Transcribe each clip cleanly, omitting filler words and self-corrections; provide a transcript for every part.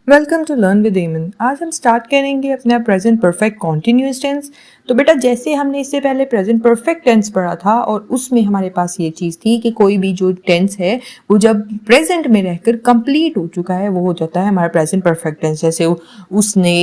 Welcome to learn with एमन। आज हम स्टार्ट करेंगे अपना प्रेजेंट परफेक्ट कॉन्टिन्यूअस टेंस। तो बेटा जैसे हमने इससे पहले प्रेजेंट परफेक्ट टेंस पढ़ा था और उसमें हमारे पास ये चीज़ थी कि कोई भी जो टेंस है वो जब प्रेजेंट में रहकर कंप्लीट हो चुका है वो हो जाता है हमारा प्रेजेंट परफेक्ट टेंस। जैसे उसने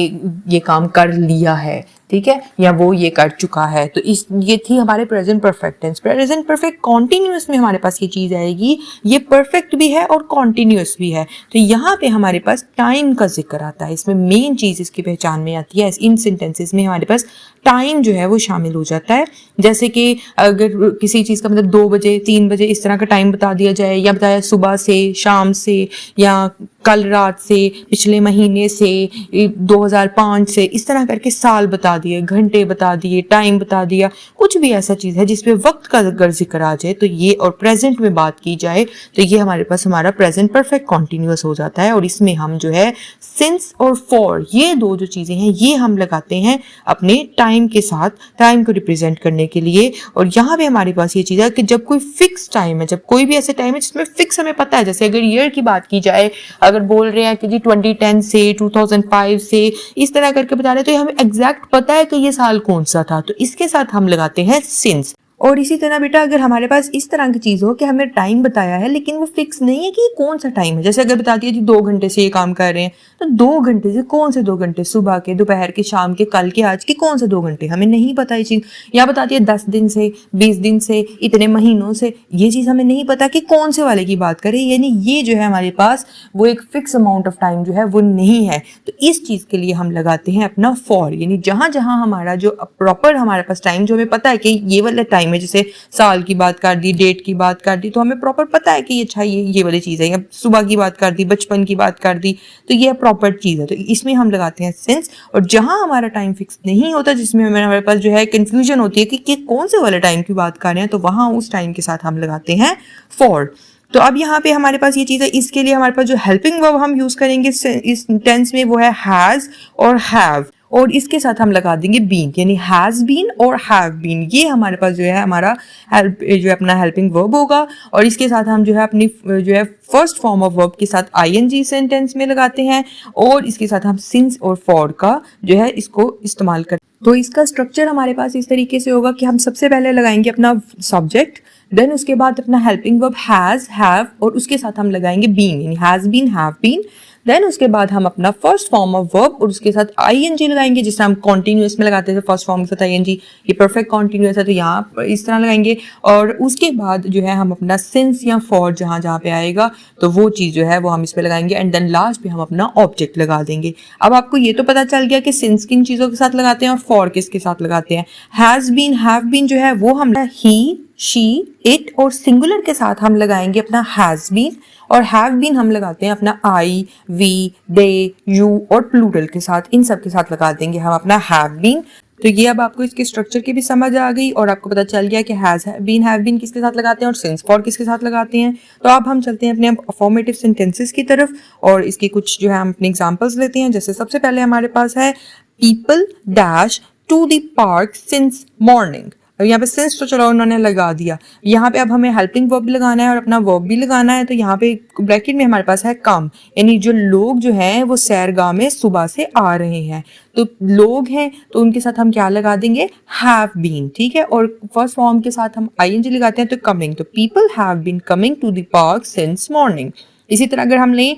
ये काम कर लिया है, ठीक है, या वो ये कर चुका है, तो इस ये थी हमारे present perfect tense. Present perfect continuous में हमारे पास ये चीज़ आएगी, ये परफेक्ट भी है और कॉन्टिन्यूअस भी है। तो यहाँ पे हमारे पास टाइम का जिक्र आता है, इसमें मेन चीज़ इसकी पहचान में आती है। इन सेंटेंसेस में हमारे पास टाइम जो है वो शामिल हो जाता है। जैसे कि अगर किसी चीज़ का मतलब 2 बजे 3 बजे इस तरह का टाइम बता दिया जाए, या बताया सुबह से, शाम से, या कल रात से, पिछले महीने से, 2005 से, इस तरह करके साल बता दिए, घंटे बता दिए, टाइम बता दिया, कुछ भी ऐसा चीज़ है जिसपे वक्त का अगर जिक्र आ जाए तो ये, और प्रेजेंट में बात की जाए तो ये हमारे पास हमारा प्रेजेंट परफेक्ट कॉन्टिन्यूअस हो जाता है। और इसमें हम जो है सिंस और फॉर, ये दो जो चीज़ें हैं ये हम लगाते हैं अपने टाइम के साथ, टाइम को रिप्रेजेंट करने के लिए। और यहाँ पे हमारे पास ये चीज़ है कि जब कोई फिक्स टाइम है, जब कोई भी ऐसे टाइम है जिसमें फिक्स हमें पता है, जैसे अगर ईयर की बात की जाए, अगर बोल रहे हैं कि जी 2010 से 2005 से इस तरह करके बता रहे हैं, तो हमें एग्जैक्ट पता है कि ये साल कौन सा था, तो इसके साथ हम लगाते हैं सिंस। और इसी तरह बेटा अगर हमारे पास इस तरह की चीज़ हो कि हमें टाइम बताया है लेकिन वो फिक्स नहीं है कि ये कौन सा टाइम है, जैसे अगर बता दिया जी 2 घंटे से ये काम कर रहे हैं, तो 2 घंटे से कौन से 2 घंटे, सुबह के, दोपहर के, शाम के, कल के, आज के, कौन से 2 घंटे, हमें नहीं पता ये चीज़। या बता दिया 10 दिन से, 20 दिन से, इतने महीनों से, ये चीज़ हमें नहीं पता कि कौन से वाले की बात करें। यानी ये जो है हमारे पास वो एक फिक्स अमाउंट ऑफ टाइम जो है वो नहीं है। तो इस चीज़ के लिए हम लगाते हैं अपना फॉर, यानी जहाँ जहाँ हमारा जो प्रॉपर हमारे पास टाइम जो हमें पता है कि ये वाला टाइम है, जैसे साल की बात कर दी, डेट की बात कर दी, तो हमें प्रॉपर पता है कि अच्छा ये वाली चीज़ है, या सुबह की बात कर दी, बचपन की बात कर दी, तो ये प्रॉपर चीज़ है, तो इसमें हम लगाते हैं सिंस। और जहां हमारा टाइम फिक्स नहीं होता, जिसमें हमारे पास जो है कंफ्यूजन होती है कि कौन से वाले टाइम की बात कर रहे हैं, तो वहां उस टाइम के साथ हम लगाते हैं फॉर। तो अब यहाँ पे हमारे पास ये चीज़ है, इसके लिए हमारे पास जो हेल्पिंग वर्ब हम यूज करेंगे इस टेंस में वो है हैज और हैव, और इसके साथ हम लगा देंगे बीन, यानी हैज बीन और हैव बीन। ये हमारे पास जो है हमारा हेल्प जो है अपना हेल्पिंग वर्ब होगा। और इसके साथ हम जो है अपनी जो है फर्स्ट फॉर्म ऑफ वर्ब के साथ आईएनजी सेंटेंस में लगाते हैं, और इसके साथ हम सिंस और फॉर का जो है इसको इस्तेमाल करते हैं। तो इसका स्ट्रक्चर हमारे पास इस तरीके से होगा कि हम सबसे पहले लगाएंगे अपना सब्जेक्ट, देन उसके बाद अपना हेल्पिंग वर्ब हैज, हैव, और उसके साथ हम लगाएंगे बीन, यानी has been, have been. Then उसके बाद हम अपना फर्स्ट फॉर्म ऑफ वर्ब और उसके साथ आईएनजी लगाएंगे, जिससे हम कॉन्टिन्यूअस में लगाते थे फर्स्ट फॉर्म के साथ आईएनजी, ये परफेक्ट कॉन्टिन्यूअस है तो यहाँ इस तरह लगाएंगे। और उसके बाद जो है हम अपना सिंस या फॉर जहाँ जहाँ पे आएगा तो वो चीज़ जो है वो हम इस पे लगाएंगे, एंड देन लास्ट पे हम अपना ऑब्जेक्ट लगा देंगे। अब आपको ये तो पता चल गया कि सिंस किन चीज़ों के साथ लगाते हैं और फॉर किसके साथ लगाते हैं। हैज बीन, हैव बीन जो है वो हम ही, शी, इट और सिंगुलर के साथ हम लगाएंगे अपना हैज बीन, और हैव बीन हम लगाते हैं अपना आई, वी, दे, यू, और प्लूरल के साथ, इन सब के साथ लगा देंगे हम अपना हैव बीन। तो ये अब आपको इसके स्ट्रक्चर की भी समझ आ गई और आपको पता चल गया कि हैज बीन, हैव बीन किसके साथ लगाते हैं और सिंस फॉर किसके साथ लगाते हैं। तो अब हम चलते हैं अपने अफर्मेटिव सेंटेंसेस की तरफ और इसकी कुछ जो है हम अपने एग्जांपल्स लेते हैं। जैसे सबसे पहले हमारे पास है people dash to the park since morning. अब यहाँ पे सिंस तो चलो उन्होंने लगा दिया, यहाँ पे अब हमें हेल्पिंग वर्ब भी लगाना है और अपना वर्ब भी लगाना है। तो यहाँ पे ब्रैकेट में हमारे पास है कम, यानी जो लोग जो हैं वो सैरगाह में सुबह से आ रहे हैं, तो लोग हैं तो उनके साथ हम क्या लगा देंगे, हैव बीन, ठीक है। और फर्स्ट फॉर्म के साथ हम आईएनजी लगाते हैं तो कमिंग, तो people have been coming to the park since morning. इसी तरह अगर हम लें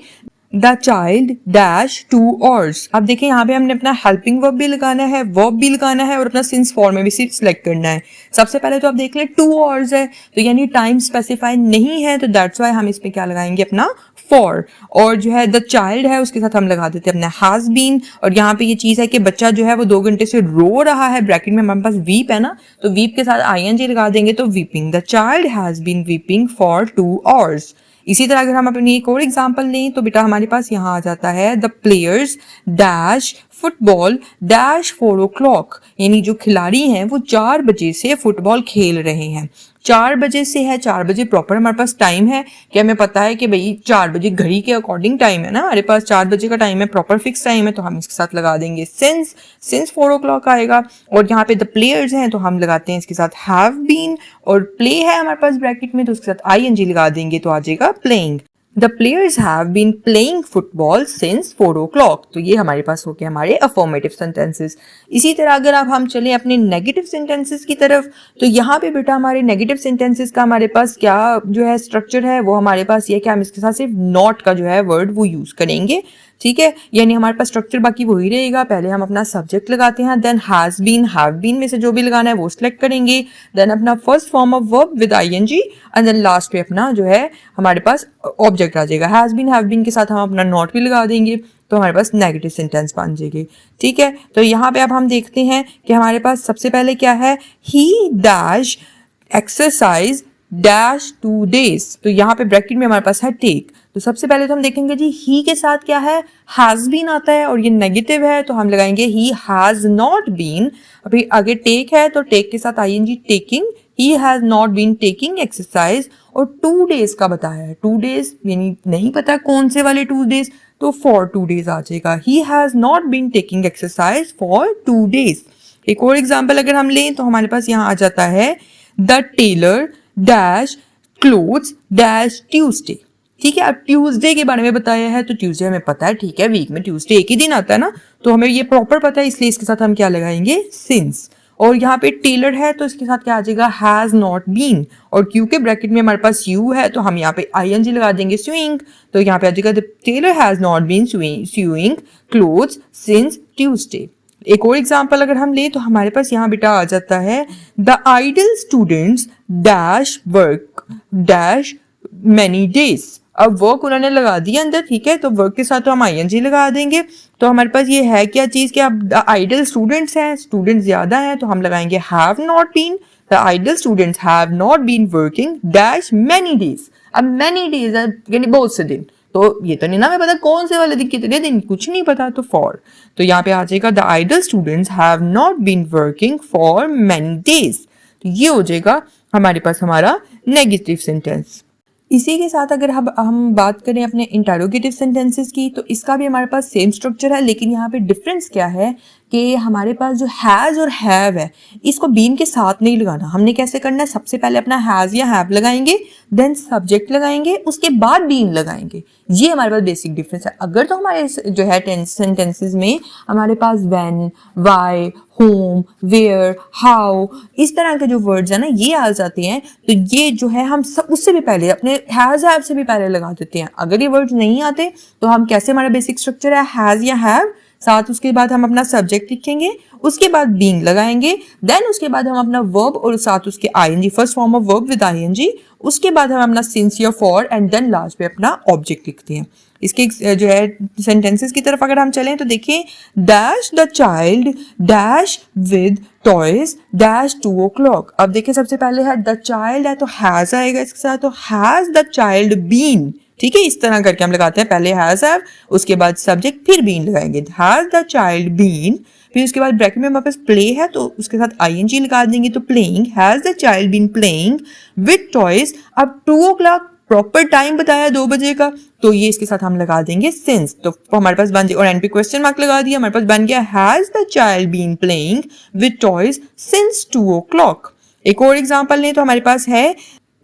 द चाइल्ड डैश 2 hours, अब देखिए यहाँ पे हमने अपना हेल्पिंग वर्ब भी लगाना है, वर्ब भी लगाना है और अपना सिंस फॉर्म में भी सिलेक्ट करना है। सबसे पहले तो आप देख लें 2 hours है तो यानी टाइम स्पेसिफाई नहीं है, तो दैट्स वाई हम इसमें क्या लगाएंगे अपना फॉर। और जो है द चाइल्ड है उसके साथ हम लगा देते हैं अपना हैज बीन। और यहाँ पे ये चीज़ है कि बच्चा जो है वो 2 घंटे से रो रहा है, ब्रैकेट में हमारे पास वीप है ना, तो वीप के साथ आईएनजी लगा देंगे तो weeping, the child has been weeping for 2 hours। इसी तरह अगर हम अपनी एक और एग्जांपल लें तो बेटा हमारे पास यहाँ आ जाता है the players dash football dash 4 o'clock, यानी जो खिलाड़ी हैं वो 4 बजे से फुटबॉल खेल रहे हैं। 4 बजे से है, 4 बजे प्रॉपर हमारे पास टाइम है कि हमें पता है कि भाई 4 बजे घड़ी के अकॉर्डिंग टाइम है ना, हमारे पास 4 बजे का टाइम है, प्रॉपर फिक्स टाइम है, तो हम इसके साथ लगा देंगे सिंस 4 o'clock आएगा। और यहाँ पे द प्लेयर्स हैं तो हम लगाते हैं इसके साथ हैव बीन, और प्ले है हमारे पास ब्रैकेट में तो उसके साथ ING लगा देंगे तो आ जाएगा playing. The players have been playing football since 4 o'clock। तो ये हमारे पास हो गया हमारे अफर्मेटिव सेंटेंसेस। इसी तरह अगर अब हम चलें अपने नेगेटिव सेंटेंसेस की तरफ, तो यहाँ पे बेटा हमारे नेगेटिव सेंटेंसेस का हमारे पास क्या जो है स्ट्रक्चर है, वो हमारे पास ये है कि हम इसके साथ सिर्फ नॉट का जो है वर्ड वो यूज़ करेंगे, ठीक है। यानी हमारे पास स्ट्रक्चर बाकी वही रहेगा, पहले हम अपना सब्जेक्ट लगाते हैं, then has been have been में से जो भी लगाना है वो सिलेक्ट करेंगे, देन अपना first form of verb with ING, and then last पे अपना जो है हमारे पास ऑब्जेक्ट आ जाएगा। हैज बीन हैव बीन के साथ हम अपना नॉट भी लगा देंगे तो हमारे पास नेगेटिव सेंटेंस बन जाएगी, ठीक है। तो यहाँ पे अब हम देखते हैं कि हमारे पास सबसे पहले क्या है, ही डैश एक्सरसाइज डैश 2 days। तो यहाँ पे ब्रैकेट में हमारे पास है टेक। तो सबसे पहले तो हम देखेंगे जी ही के साथ क्या है, हैज बीन आता है और ये नेगेटिव है तो हम लगाएंगे ही हैज नॉट बीन। अभी आगे टेक है तो टेक के साथ ING taking, he has not been taking exercise, और 2 days का बताया है, 2 days यानी नहीं पता कौन से वाले 2 days, तो फॉर 2 days आ जाएगा, he has not been taking exercise for 2 days। एक और एग्जाम्पल अगर हम लें तो हमारे पास यहाँ आ जाता है the tailor dash clothes dash Tuesday, ठीक है। अब ट्यूसडे के बारे में बताया है तो ट्यूसडे हमें पता है, ठीक है, वीक में ट्यूसडे एक ही दिन आता है ना, तो हमें ये प्रॉपर पता है, इसलिए इसके साथ हम क्या लगाएंगे, सिंस। और यहाँ पे टेलर है तो इसके साथ क्या आ जाएगा, हैज नॉट बीन, और क्योंकि ब्रैकेट में हमारे पास यू है तो हम यहाँ पे ING लगा देंगे स्यूइंग, तो यहाँ पे आ जाएगा the tailor has not been sewing clothes since Tuesday. एक और एग्जाम्पल अगर हम लें तो हमारे पास यहाँ बेटा आ जाता है the idle students dash work dash many days. अब वर्क उन्होंने लगा दिया अंदर, ठीक है, तो वर्क के साथ तो हम ING लगा देंगे, तो हमारे पास ये है क्या चीज़ कि अब आइडल स्टूडेंट्स हैं, स्टूडेंट्स ज़्यादा हैं, तो हम लगाएंगे have not been, the idle students have not been working dash many days. अब मैनी डेज यानी बहुत से दिन, तो ये तो नहीं ना हमें पता कौन से वाले दिन कितने दिन, कुछ नहीं पता, तो फॉर, तो यहाँ पे आ जाएगा the idle students have not been working for many days. तो ये हो जाएगा हमारे पास हमारा नेगेटिव सेंटेंस। इसी के साथ अगर हम बात करें अपने इंटरोगेटिव सेंटेंसेस की, तो इसका भी हमारे पास सेम स्ट्रक्चर है, लेकिन यहाँ पे डिफरेंस क्या है कि हमारे पास जो हैज़ और हैव है इसको बीन के साथ नहीं लगाना। हमने कैसे करना है, सबसे पहले अपना हैज़ या हैव लगाएंगे, देन सब्जेक्ट लगाएंगे, उसके बाद बीन लगाएंगे। ये हमारे पास बेसिक डिफरेंस है। अगर तो हमारे जो है सेंटेंसेस में हमारे पास when, why, whom, where, how, इस तरह के जो वर्ड्स हैं ना ये आ जाते हैं, तो ये जो है हम सब उससे भी पहले अपने हैज़ हैव से भी पहले लगा देते हैं। अगर ये वर्ड्स नहीं आते तो हम कैसे, हमारा बेसिक स्ट्रक्चर है हैज़ या हैव, साथ उसके बाद हम अपना सब्जेक्ट लिखेंगे, उसके बाद बीइंग लगाएंगे, देन उसके बाद हम अपना वर्ब और साथ उसके ING, first form of verb with ING, उसके बाद हम अपना सिंस या फॉर, एंड देन लास्ट पे अपना ऑब्जेक्ट लिखते हैं। इसके जो है सेंटेंसेस की तरफ अगर हम चलें तो देखिए dash the child dash with toys dash 2 o'clock। अब देखिए सबसे पहले है द चाइल्ड है तो हैज आएगा इसके साथ, तो हैज द चाइल्ड बीन, ठीक है, इस तरह करके हम लगाते हैं, पहले हैज हैव, उसके बाद सब्जेक्ट, फिर बीन लगाएंगे, हैज द चाइल्ड बीन, फिर उसके बाद ब्रैकेट में हमारे पास प्ले है तो उसके साथ ING लगा देंगे, तो playing, has the child been playing with toys. अब 2 o'clock प्रॉपर टाइम बताया 2 बजे का, तो ये इसके साथ हम लगा देंगे सिंस, तो हमारे पास बन जाए, और एंड पे क्वेश्चन मार्क लगा दिया, हमारे पास बन गया has the child been playing with toys since 2 o'clock। एक और एग्जांपल लें तो हमारे पास है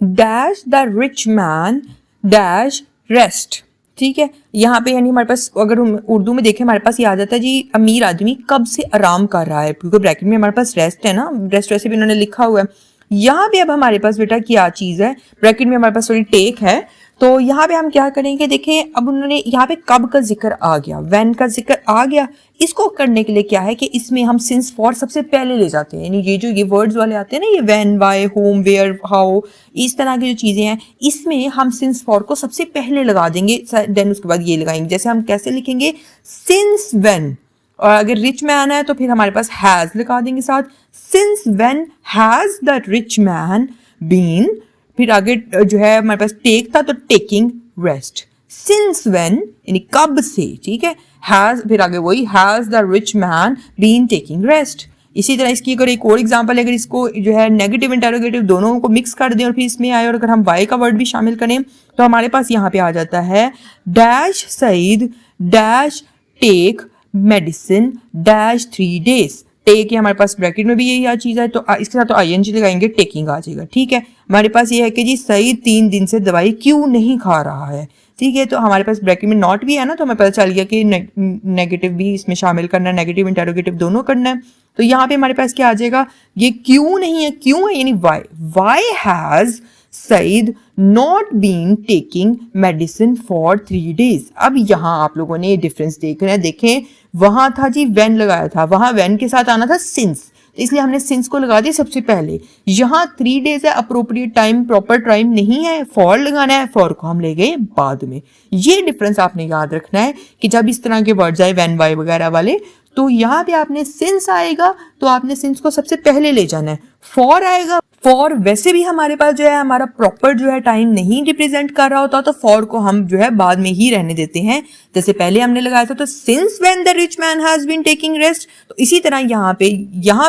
dash the rich man dash rest, ठीक है। यहाँ पे यानी हमारे पास अगर हम उर्दू में देखें हमारे पास ये आ जाता है जी अमीर आदमी कब से आराम कर रहा है, क्योंकि ब्रैकेट में हमारे पास रेस्ट है ना, रेस्ट वैसे भी उन्होंने लिखा हुआ है। यहाँ पे अब हमारे पास बेटा क्या चीज़ है, ब्रैकेट में हमारे पास थोड़ी टेक है, तो यहाँ पे हम क्या करेंगे, देखें अब उन्होंने यहाँ पे कब का जिक्र आ गया, व्हेन का जिक्र आ गया, इसको करने के लिए क्या है कि इसमें हम सिंस फॉर सबसे पहले ले जाते हैं, यानी ये जो ये वर्ड्स वाले आते हैं ना, ये when, why, whom, where, how, इस तरह की जो चीज़ें हैं इसमें हम सिंस फॉर को सबसे पहले लगा देंगे, देन उसके बाद ये लगाएंगे। जैसे हम कैसे लिखेंगे, सिंस व्हेन, और अगर रिच मैन है तो फिर हमारे पास हैज़ लगा देंगे साथ, since when has the rich man been, फिर आगे जो है हमारे पास टेक था तो टेकिंग रेस्ट, सिंस व्हेन यानी कब से, ठीक है। हैज, फिर आगे वही has the rich man been taking rest. इसी तरह इसकी अगर एक और एग्जांपल है, अगर इसको जो है नेगेटिव इंटरोगेटिव दोनों को मिक्स कर दें और फिर इसमें आए और अगर हम वाई का वर्ड भी शामिल करें तो हमारे पास यहाँ पे आ जाता है dash Saeed dash take medicine dash 3 days। Take, हमारे पास ब्रैकेट में भी यही चीज़ है तो इसके साथ तो आईएनजी लगाएंगे, टेकिंग आ जाएगा, ठीक है। हमारे पास ये है कि जी सईद 3 दिन से दवाई क्यों नहीं खा रहा है, ठीक है। तो हमारे पास ब्रैकेट में नॉट भी है ना, तो हमें पता चल गया कि नेगेटिव भी इसमें शामिल करना है, नेगेटिव इंटरोगेटिव दोनों करना है। तो यहाँ पे हमारे पास क्या आ जाएगा, ये क्यों नहीं है, क्यों है यानी why. Why has Saeed not been taking medicine for 3 days। अब यहाँ आप लोगों ने ये डिफरेंस देख रहे हैं, देखें वहां था जी व्हेन लगाया था, वहां व्हेन के साथ आना था सिंस, तो इसलिए हमने सिंस को लगा दिया सबसे पहले। यहाँ 3 days है, अप्रोप्रिएट टाइम प्रॉपर टाइम नहीं है, फॉर लगाना है, फॉर को हम ले गए बाद में। ये डिफरेंस आपने याद रखना है कि जब इस तरह के वर्ड्स आए व्हेन वाई वगैरह वाले, तो यहाँ पे आपने सिंस आएगा तो आपने सिंस को सबसे पहले ले जाना है। फॉर आएगा, फॉर वैसे भी हमारे पास जो है हमारा प्रॉपर जो है टाइम नहीं रिप्रेजेंट कर रहा होता, तो फॉर को हम जो है बाद में ही रहने देते हैं, जैसे पहले हमने लगाया था। तो since when the rich man has been taking rest, तो इसी तरह यहाँ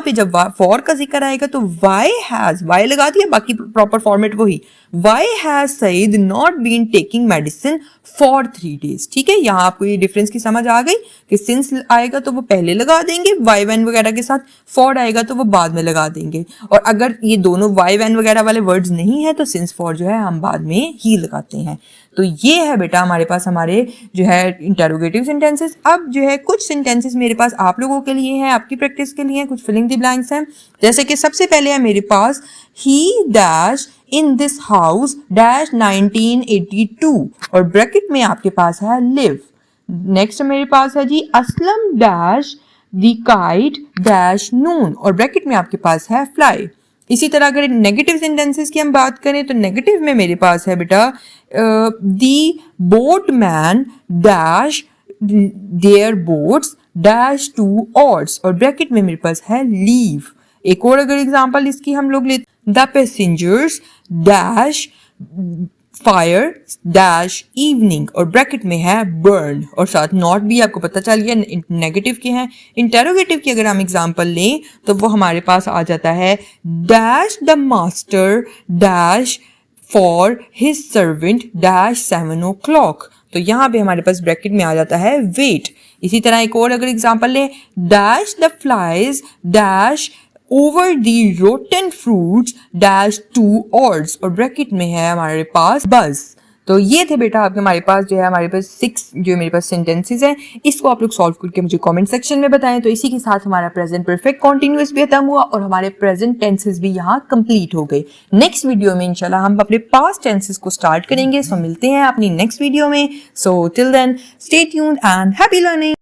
पे जब फॉर का जिक्र आएगा तो वाई हैज, वाई लगा दिया, बाकी प्रॉपर फॉर्मेट वही, why has Saeed not been taking medicine for 3 days, ठीक है। यहाँ आपको ये डिफरेंस की समझ आ गई कि सिंस आएगा तो वो पहले लगा देंगे वाई वैन वगैरह के साथ, फॉर आएगा तो वो बाद में लगा देंगे, और अगर ये दोनों वाई वैन वगैरह वाले वर्ड्स नहीं है तो सिंस फॉर जो है हम बाद में ही लगाते हैं। तो ये है बेटा हमारे पास हमारे जो है इंटरोगेटिव सेंटेंसेस। अब जो है कुछ सेंटेंसेस मेरे पास आप लोगों के लिए हैं, आपकी प्रैक्टिस के लिए हैं, कुछ फिलिंग द ब्लैंक्स हैं। जैसे कि सबसे पहले है मेरे पास ही dash in this house dash 1982 और ब्रैकेट में आपके पास है लिव। नेक्स्ट मेरे पास है G Aslam dash the kite dash noon और ब्रैकेट में आपके पास है फ्लाई। इसी तरह अगर नेगेटिव सेंटेंसेस की हम बात करें तो नेगेटिव में मेरे पास है बेटा the boatman dash their boats dash 2 oars और ब्रैकेट में मेरे पास है लीव। एक और अगर एग्जांपल इसकी हम लोग लेते, the passengers dash fire dash evening और ब्रैकेट में है बर्न और साथ नॉट भी आपको पता चल गया नेगेटिव के हैं। इंटरोगेटिव की अगर हम एग्जांपल लें तो वो हमारे पास आ जाता है dash the master dash for his servant dash 7 o'clock। तो यहाँ पे हमारे पास ब्रैकेट में आ जाता है वेट। इसी तरह एक और अगर एग्जांपल लें dash the flies dash over the rotten fruits dash 2 oars और ब्रैकेट में है हमारे पास बस। तो ये थे बेटा आपके हमारे पास जो है हमारे पास 6 जो मेरे पास सेंटेंसेस हैं, इसको आप लोग सॉल्व करके मुझे कमेंट सेक्शन में बताएं। तो इसी के साथ हमारा प्रेजेंट परफेक्ट कॉन्टिन्यूअस भी खत्म हुआ और हमारे प्रेजेंट टेंसेस भी यहाँ कंप्लीट हो गए। नेक्स्ट वीडियो में इंशाल्लाह हम अपने पास्ट टेंसेस को स्टार्ट करेंगे। सो मिलते हैं अपनी नेक्स्ट वीडियो में। So till then stay tuned and happy learning.